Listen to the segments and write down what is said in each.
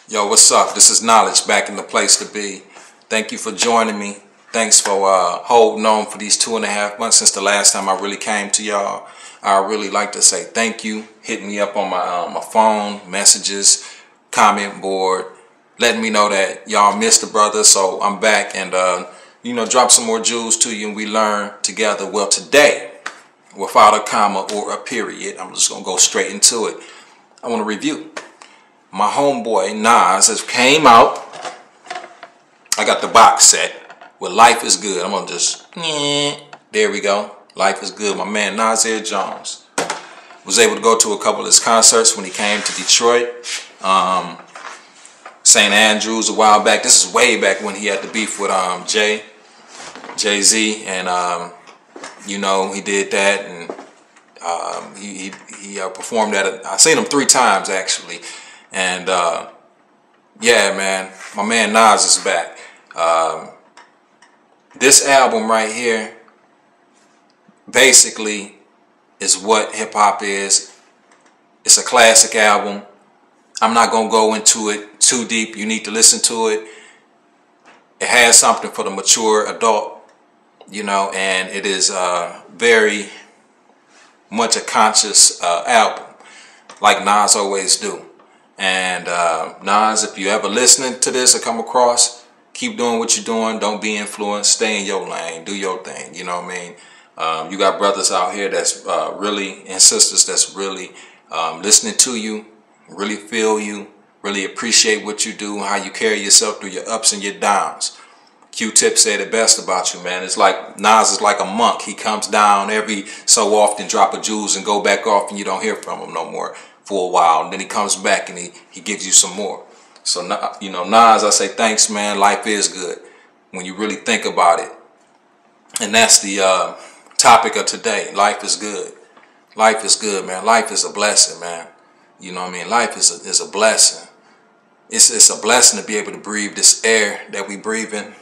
Yo, what's up? This is Knowledge, back in the place to be. Thank you for joining me. Thanks for holding on for these 2.5 months since the last time I really came to y'all. I really like to say thank you. Hit me up on my phone, messages, comment board, letting me know that y'all missed the brother. So I'm back and drop some more jewels to you and we learn together. Well, today, without a comma or a period, I'm just gonna go straight into it. I want to review. My homeboy Nas has came out. I got the box set with Life is Good. I'm gonna just, there we go. Life is Good. My man Nasir Jones was able to go to a couple of his concerts when he came to Detroit. St. Andrews a while back. This is way back when he had the beef with Jay-Z, and he did that, and he performed at I seen him 3 times actually. And yeah, man, my man Nas is back. This album right here basically is what hip hop is. It's a classic album. I'm not gonna go into it too deep. You need to listen to it. It has something for the mature adult, and it is very much a conscious album, like Nas always do. And Nas, if you ever listening to this or come across, keep doing what you're doing. Don't be influenced. Stay in your lane. Do your thing. You know what I mean? You got brothers out here that's really, and sisters that's really listening to you, really feel you, really appreciate what you do, how you carry yourself through your ups and your downs. Q-Tip said it best about you, man. It's like Nas is like a monk. He comes down every so often, drop a jewels, and go back off, and you don't hear from him no more for a while, and then he comes back and he gives you some more. So Nas, I say thanks, man. Life is good when you really think about it, and that's the topic of today. Life is good. Life is good, man. Life is a blessing, man. You know what I mean? Life is a blessing. It's a blessing to be able to breathe this air that we breathe in.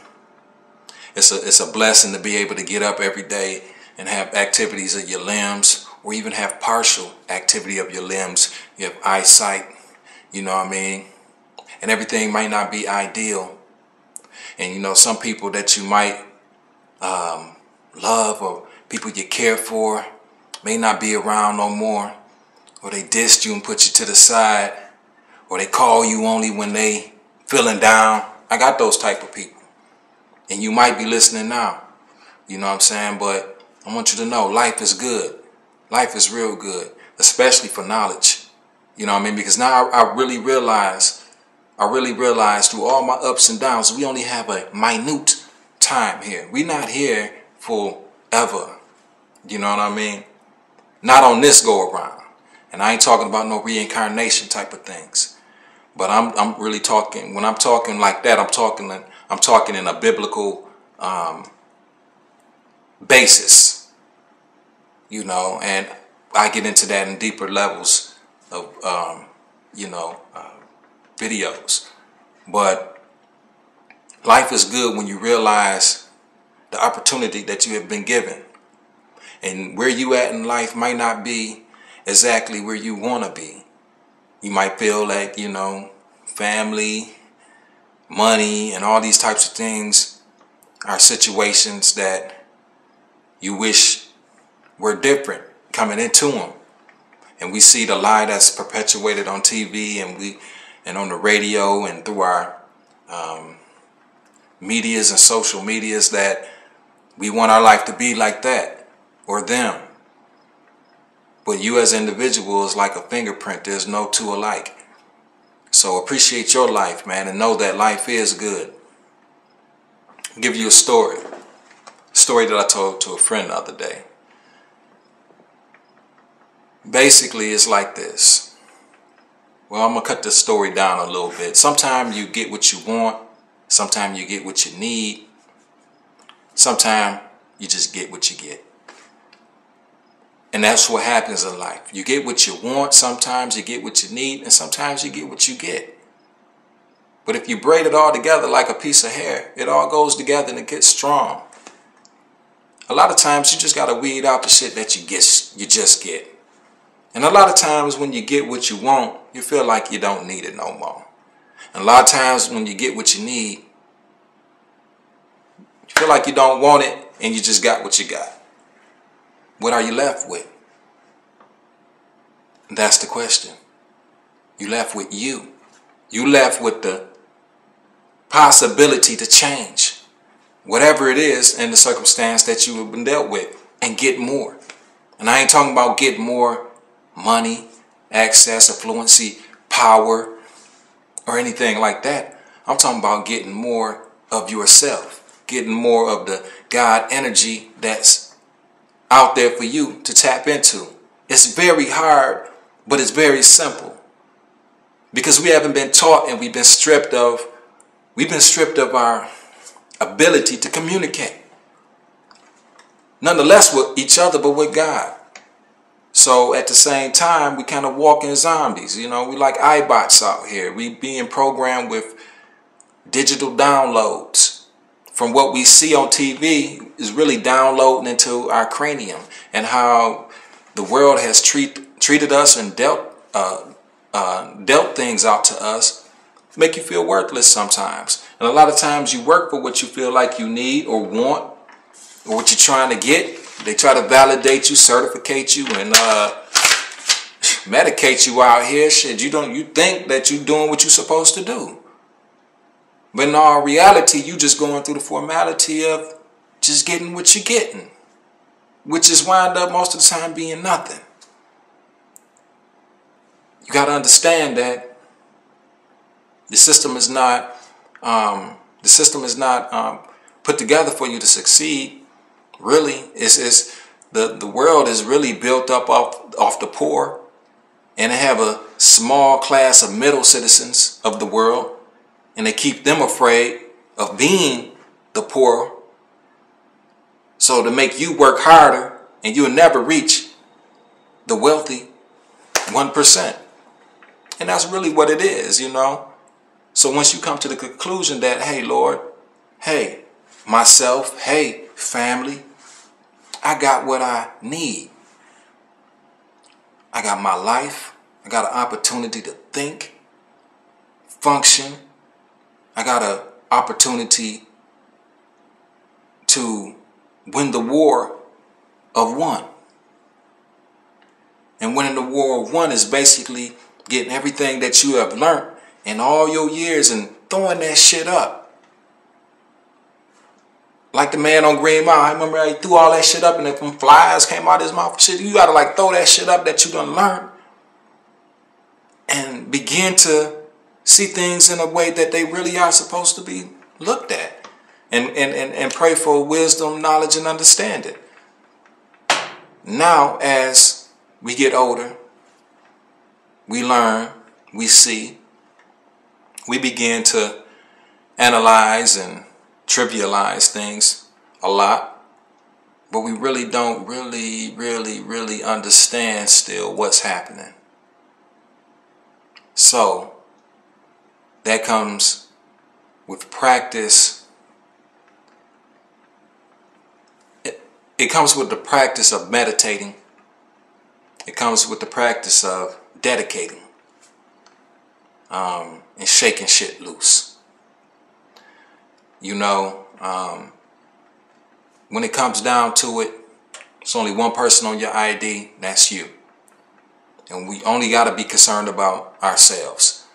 It's a blessing to be able to get up every day and have activities of your limbs, or even have partial activity of your limbs. You have eyesight, you know what I mean? And everything might not be ideal. And some people that you might love, or people you care for, may not be around no more, or they dissed you and put you to the side, or they call you only when they feeling down. I got those type of people. And you might be listening now, you know what I'm saying? But I want you to know life is good. Life is real good, especially for knowledge. You know what I mean? Because now I really realize through all my ups and downs, we only have a minute time here. We're not here forever. You know what I mean? Not on this go around. And I ain't talking about no reincarnation type of things. But I'm really talking, when I'm talking like that, I'm talking in a biblical basis. And I get into that in deeper levels of, videos. But life is good when you realize the opportunity that you have been given. And where you at in life might not be exactly where you want to be. You might feel like, family, money, and all these types of things are situations that you wish were different coming into them. And we see the lie that's perpetuated on TV and on the radio and through our medias and social medias, that we want our life to be like that or them. But you as an individual is like a fingerprint. There's no two alike. So appreciate your life, man, and know that life is good. I'll give you a story that I told to a friend the other day. Basically, it's like this. Well, I'm going to cut this story down a little bit. Sometimes you get what you want. Sometimes you get what you need. Sometimes you just get what you get. And that's what happens in life. You get what you want. Sometimes you get what you need. And sometimes you get what you get. But if you braid it all together like a piece of hair, it all goes together and it gets strong. A lot of times you just got to weed out the shit that you just get. And a lot of times when you get what you want, you feel like you don't need it no more. And a lot of times when you get what you need, you feel like you don't want it and you just got what you got. What are you left with? That's the question. You left with you. You left with the possibility to change whatever it is in the circumstance that you have been dealt with and get more. And I ain't talking about get more money, access, affluency, power, or anything like that. I'm talking about getting more of yourself, getting more of the God energy that's out there for you to tap into. It's very hard, but it's very simple, because we haven't been taught and we've been stripped of our ability to communicate. Nonetheless with each other, but with God. So at the same time, we kind of walk in zombies. You know, we like iBots out here. We being programmed with digital downloads from what we see on TV is really downloading into our cranium, and how the world has treated us and dealt things out to us, make you feel worthless sometimes. And a lot of times you work for what you feel like you need or want, or what you're trying to get. They try to validate you, certificate you, and medicate you out here. Shit, you think that you're doing what you're supposed to do. But in all reality, you just going through the formality of just getting what you're getting, which is wind up most of the time being nothing. You got to understand that the system is not put together for you to succeed. Really, the world is really built up off the poor, and they have a small class of middle citizens of the world, and they keep them afraid of being the poor. So to make you work harder, and you'll never reach the wealthy 1%. And that's really what it is, you know. So once you come to the conclusion that, hey, Lord, hey, myself, hey, family, I got what I need. I got my life. I got an opportunity to think, function. I got an opportunity to win the war of one. And winning the war of one is basically getting everything that you have learned in all your years and throwing that shit up. Like the man on Green Mile. I remember he threw all that shit up and then some flies came out of his mouth. Shit, you gotta like throw that shit up that you done learned and begin to see things in a way that they really are supposed to be looked at. And pray for wisdom, knowledge, and understanding. Now, as we get older, we learn, we see, we begin to analyze and trivialize things a lot, but we really don't really understand still what's happening. So that comes with practice. It comes with the practice of meditating. It comes with the practice of dedicating and shaking shit loose. You know, when it comes down to it, it's only one person on your ID, that's you. And we only got to be concerned about ourselves,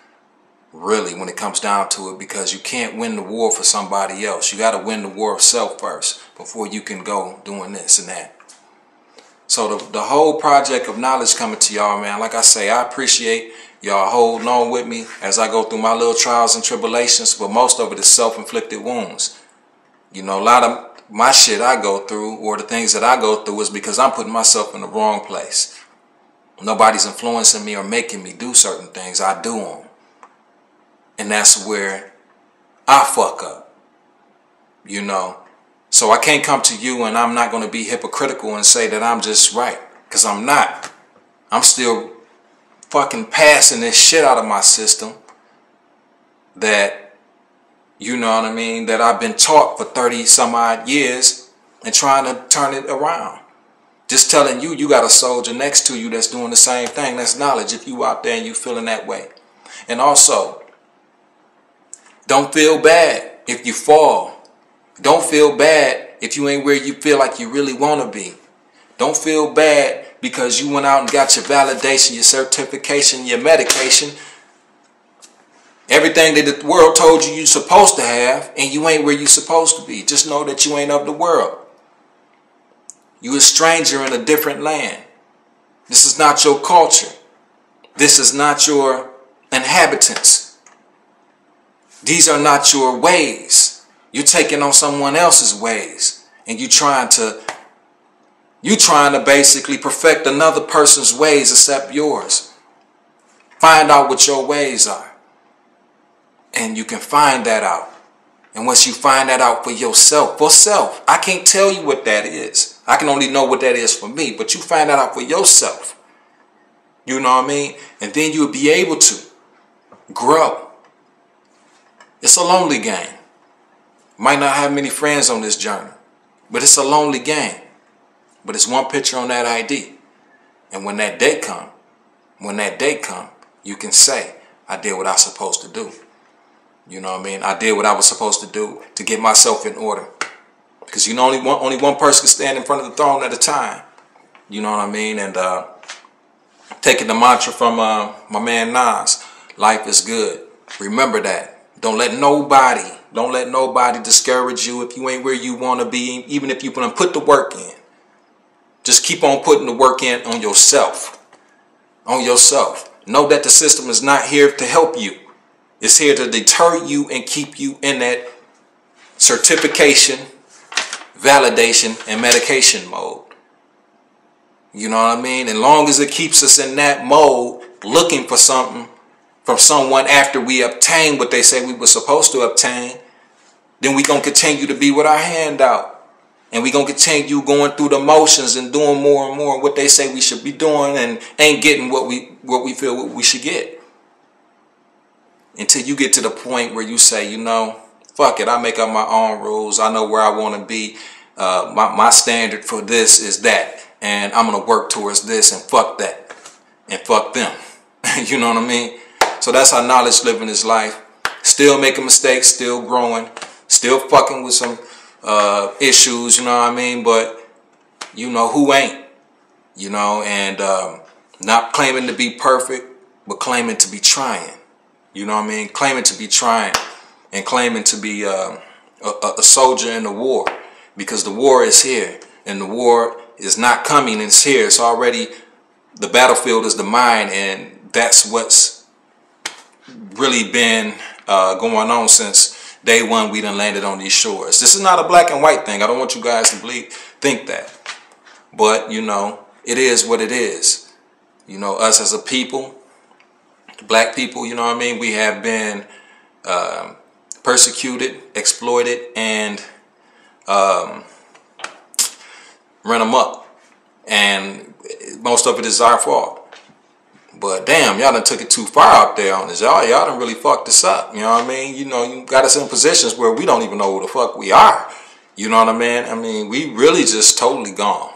really, when it comes down to it, because you can't win the war for somebody else. You got to win the war of self first before you can go doing this and that. So the whole project of knowledge coming to y'all, man, like I say, I appreciate y'all holding on with me as I go through my little trials and tribulations, but most of it is self-inflicted wounds. You know, a lot of my shit I go through, or the things that I go through, is because I'm putting myself in the wrong place. Nobody's influencing me or making me do certain things. I do them. And that's where I fuck up, you know. So I can't come to you and I'm not going to be hypocritical and say that I'm just right, because I'm not. I'm still fucking passing this shit out of my system that, you know what I mean, that I've been taught for 30 some odd years and trying to turn it around. Just telling you, you got a soldier next to you that's doing the same thing. That's knowledge if you out there and you feeling that way. And also, Don't feel bad if you fall. Don't feel bad if you ain't where you feel like you really want to be. Don't feel bad because you went out and got your validation, your certification, your medication, everything that the world told you you're supposed to have, and you ain't where you're supposed to be. Just know that you ain't of the world. You a stranger in a different land. This is not your culture. This is not your inhabitants. These are not your ways. You're taking on someone else's ways, and you're trying to basically perfect another person's ways except yours. Find out what your ways are, and you can find that out. And once you find that out for yourself, I can't tell you what that is. I can only know what that is for me, but you find that out for yourself. You know what I mean? And then you'll be able to grow. It's a lonely game. Might not have many friends on this journey, but it's a lonely game. But it's one picture on that ID. And when that day come, you can say, I did what I was supposed to do. You know what I mean? I did what I was supposed to do to get myself in order. Because you know, only one person can stand in front of the throne at a time. You know what I mean? And taking the mantra from my man Nas, life is good. Remember that. Don't let nobody discourage you if you ain't where you want to be, even if you put the work in. Just keep on putting the work in on yourself. On yourself. Know that the system is not here to help you. It's here to deter you and keep you in that certification, validation, and medication mode. You know what I mean? And long as it keeps us in that mode, looking for something from someone after we obtain what they say we were supposed to obtain, then we going to continue to be with our hand out. And we going to continue going through the motions and doing more and more what they say we should be doing and ain't getting what we feel we should get. Until you get to the point where you say, you know, fuck it, I make up my own rules. I know where I want to be. My standard for this is that. And I'm going to work towards this, and fuck that. And fuck them. You know what I mean? So that's how Knowledge living his life. Still making mistakes, still growing, still fucking with some issues, you know what I mean? But, you know, who ain't? You know, and not claiming to be perfect, but claiming to be trying. You know what I mean? Claiming to be trying and claiming to be a soldier in the war. Because the war is here, and the war is not coming, it's here. It's already, the battlefield is the mind, and that's what's really been going on since day one we done landed on these shores. This is not a black and white thing. I don't want you guys to think that. But, you know, it is what it is. You know, us as a people, black people, you know what I mean, we have been persecuted, exploited, and run them up. And most of it is our fault. But damn, y'all done took it too far out there on this. Y'all done really fucked us up. You know what I mean? You know, you got us in positions where we don't even know who the fuck we are. You know what I mean? I mean, we really just totally gone.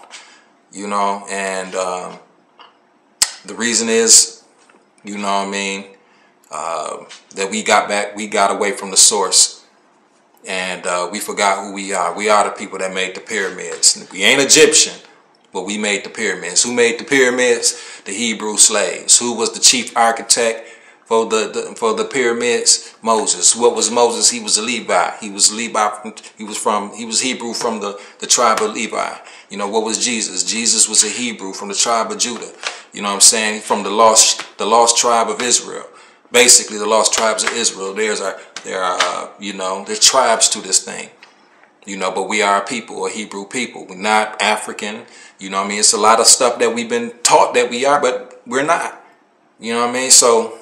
You know, and the reason is, you know what I mean, that we got away from the source. And we forgot who we are. We are the people that made the pyramids. We ain't Egyptian, but we made the pyramids. Who made the pyramids? The Hebrew slaves. Who was the chief architect for the pyramids? Moses. What was Moses? He was a Levi. He was Levi. He was Hebrew from the tribe of Levi. You know, what was Jesus? Jesus was a Hebrew from the tribe of Judah. You know what I'm saying? From the lost tribe of Israel. Basically, the lost tribes of Israel. There are you know, there's tribes to this thing. You know, but we are a people, a Hebrew people. We're not African. You know what I mean? It's a lot of stuff that we've been taught that we are, but we're not. You know what I mean? So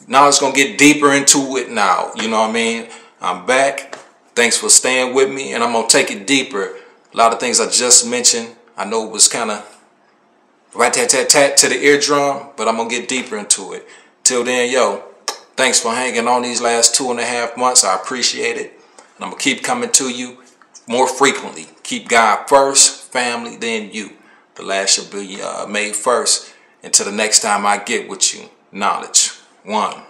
now it's going to get deeper into it now. You know what I mean? I'm back. Thanks for staying with me. And I'm going to take it deeper. A lot of things I just mentioned, I know it was kind of right tat to the eardrum, but I'm going to get deeper into it. Till then, yo, thanks for hanging on these last 2.5 months. I appreciate it. And I'm going to keep coming to you more frequently. Keep God first, family, then you. The last shall be made first. Until the next time I get with you. Knowledge. 1.